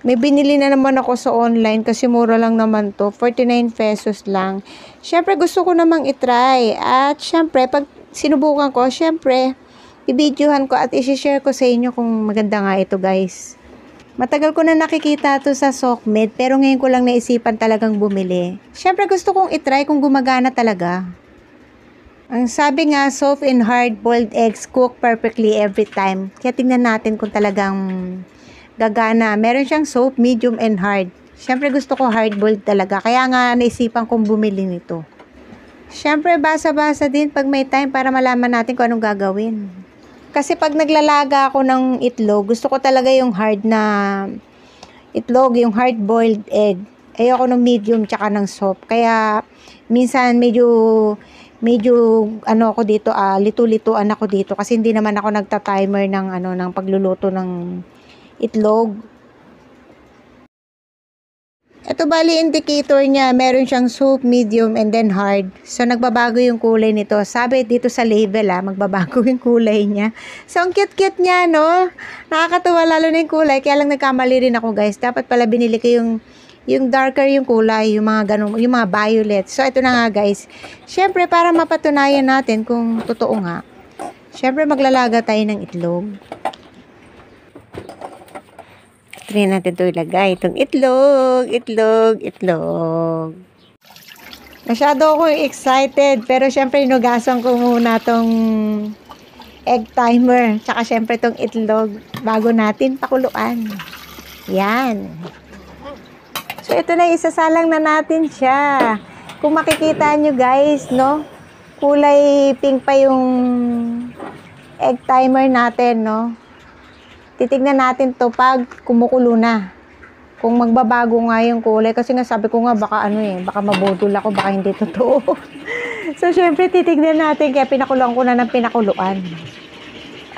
May binili na naman ako sa online kasi mura lang naman to. 49 pesos lang. Syempre gusto ko namang itry. At syempre pag sinubukan ko, syempre i-videohan ko at i-share ko sa inyo kung maganda nga ito guys. Matagal ko na nakikita to sa Sockmed pero ngayon ko lang naisipan talagang bumili. Syempre gusto kong itry kung gumagana talaga. Ang sabi nga, soft and hard-boiled eggs cook perfectly every time. Kaya tingnan natin kung talagang gagana. Meron siyang soft, medium, and hard. Siyempre gusto ko hard-boiled talaga. Kaya nga naisipan kong bumili nito. Siyempre basa-basa din pag may time para malaman natin kung anong gagawin. Kasi pag naglalaga ako ng itlog, gusto ko talaga yung hard na itlog, yung hard-boiled egg. Ayoko ng medium tsaka ng soft. Kaya minsan medyo ano ako dito, litu-lituan ako dito kasi hindi naman ako nagta-timer ng pagluluto ng itlog. Ito bali indicator niya, meron siyang soft, medium, and then hard. So nagbabago yung kulay nito. Sabi dito sa label magbabago yung kulay niya. So ang cute-cute niya, no? Nakakatuwa lalo na yung kulay. Kaya lang nagkamali rin ako guys. Dapat pala binili ko yung darker yung kulay, yung mga ganun, yung mga violet. So ito na nga guys. Syempre para mapatunayan natin kung totoo nga. Syempre maglalaga tayo ng itlog. Try natin ito ilagay. Itong itlog. Masyado akong excited. Pero syempre inugasan ko muna tong egg timer. Tsaka syempre itong itlog bago natin pakuluan. Yan. So ito na, isasalang na natin siya. Kung makikita nyo guys, no? Kulay pink pa yung egg timer natin, no? Titignan natin to pag kumukulo na. Kung magbabago nga yung kulay. Kasi nga sabi ko nga baka baka mabudol ako, baka hindi totoo. So syempre titignan natin. Kaya pinakuluan ko na ng pinakuluan.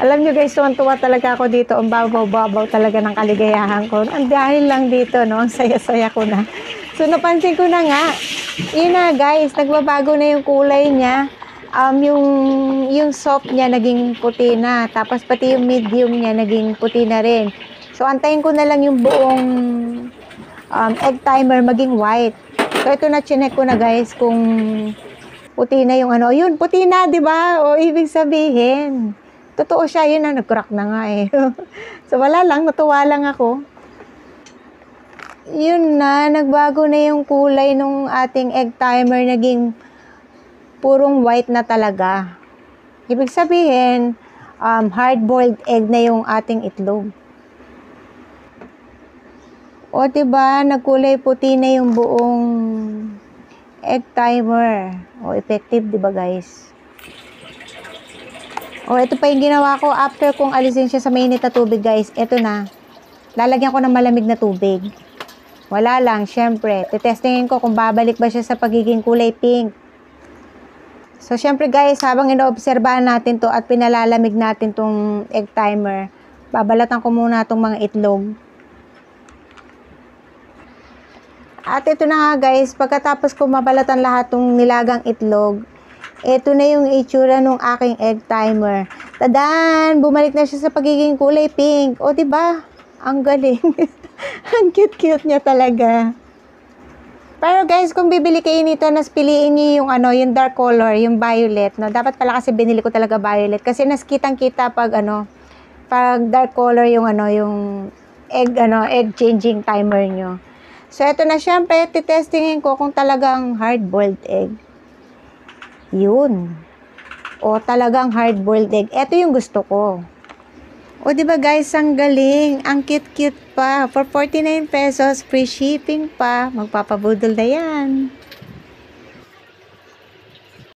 Alam nyo guys, tuwan-tuwa talaga ako dito. Ang babaw-babaw talaga ng kaligayahan ko. Ang dahil lang dito, no? Ang saya-saya ko na. So napansin ko na nga. Yun na guys, nagbabago na yung kulay niya. Yung soft niya naging puti na. Tapos pati yung medium niya naging puti na rin. So antayin ko na lang yung buong egg timer maging white. So ito na, chinek ko na guys kung puti na yung Yun, puti na, di ba? O ibig sabihin, totoo siya. Yun na, nag-crack na nga eh. So wala lang, natuwa lang ako. Yun na, nagbago na yung kulay nung ating egg timer. Naging purong white na talaga. Ibig sabihin, hard-boiled egg na yung ating itlog. O diba, nagkulay puti na yung buong egg timer. O effective, diba guys? O ito pa yung ginawa ko after kong alisin siya sa mainit na tubig guys. Ito na, lalagyan ko ng malamig na tubig. Wala lang, syempre. Titestingin ko kung babalik ba siya sa pagiging kulay pink. So, syempre guys, habang inoobserbahan natin to at pinalalamig natin tong egg timer, babalatan ko muna tong mga itlog. At ito na nga guys, pagkatapos ko mabalatan lahat tong nilagang itlog, ito na yung itsura ng aking egg timer. Tadaan! Bumalik na siya sa pagiging kulay pink. O, diba? Ang galing. Ang cute-cute niya talaga. Pero guys, kung bibili kayo nito, nas piliin niyo yung dark color, yung violet, no. Dapat pala kasi binili ko talaga violet kasi nas kitang-kita pag pag dark color yung egg changing timer nyo. So ito na, syempre, titestingin ko kung talagang hard-boiled egg. Yun. O talagang hard-boiled egg. Ito yung gusto ko. O diba guys, ang galing. Ang cute-cute pa. For 49 pesos, free shipping pa. Magpapabudol na yan.